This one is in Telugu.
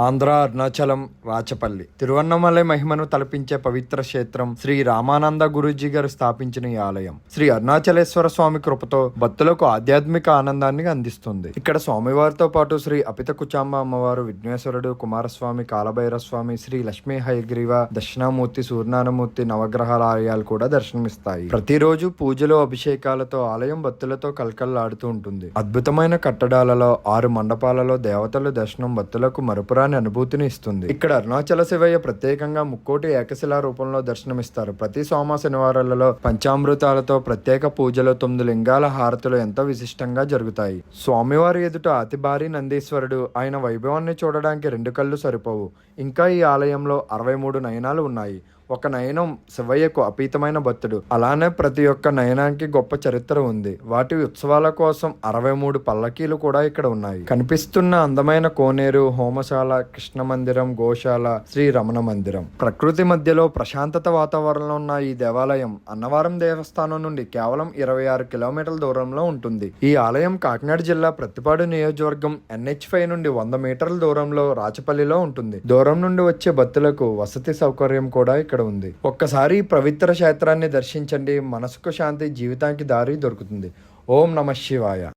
ఆంధ్ర అరుణాచలం రాచపల్లి తిరువన్నమలై మహిమను తలపించే పవిత్ర క్షేత్రం శ్రీ రామానంద గురూజీ గారు స్థాపించిన ఈ ఆలయం శ్రీ అరుణాచలేశ్వర స్వామి కృపతో భక్తులకు ఆధ్యాత్మిక ఆనందాన్ని అందిస్తుంది. ఇక్కడ స్వామివారితో పాటు శ్రీ అపిత కుచాంబ అమ్మవారు, విఘ్నేశ్వరుడు, కుమారస్వామి, కాలభైరవ స్వామి, శ్రీ లక్ష్మీ హయగ్రీవ, దక్షిణామూర్తి, సూర్యనారాయణమూర్తి నవగ్రహాల ఆలయాలు కూడా దర్శనమిస్తాయి. ప్రతిరోజు పూజలు, అభిషేకాలతో ఆలయం భక్తులతో కలకల్లాడుతూ ఉంటుంది. అద్భుతమైన కట్టడాలలో 6 మండపాలలో దేవతల దర్శనం భక్తులకు మరుపురా అనుభూతిని ఇస్తుంది. ఇక్కడ అరుణాచల శివయ్య ప్రత్యేకంగా ముక్కోటి ఏకశిలా రూపంలో దర్శనమిస్తారు. ప్రతి సోమ శనివారాలలో పంచామృతాలతో ప్రత్యేక పూజలు, 9 లింగాల హారతులు ఎంతో విశిష్టంగా జరుగుతాయి. స్వామివారి ఎదుట అతి భారీ నందీశ్వరుడు, ఆయన వైభవాన్ని చూడడానికి 2 కళ్ళు సరిపోవు. ఇంకా ఈ ఆలయంలో 63 నయనాలు ఉన్నాయి. ఒక నయనం శివయ్యకు అతీతమైన భక్తుడు. అలానే ప్రతి ఒక్క నయనానికి గొప్ప చరిత్ర ఉంది. వాటి ఉత్సవాల కోసం 63 పల్లకీలు కూడా ఇక్కడ ఉన్నాయి. కనిపిస్తున్న అందమైన కోనేరు, హోమశాల, కృష్ణ మందిరం, గోశాల, శ్రీ రమణ మందిరం. ప్రకృతి మధ్యలో ప్రశాంతత వాతావరణంలో ఉన్న ఈ దేవాలయం అన్నవరం దేవస్థానం నుండి కేవలం 26 కిలోమీటర్ల దూరంలో ఉంటుంది. ఈ ఆలయం కాకినాడ జిల్లా ప్రత్తిపాడు నియోజకవర్గం NH5 నుండి 100 మీటర్ల దూరంలో రాచపల్లిలో ఉంటుంది. దూరం నుండి వచ్చే భక్తులకు వసతి సౌకర్యం కూడా ఇక్కడ ఉంది. ఒక్కసారి పవిత్ర క్షేత్రాన్ని దర్శించండి. మనసుకు శాంతి, జీవితానికి దారి దొరుకుతుంది. ఓం నమః శివాయ.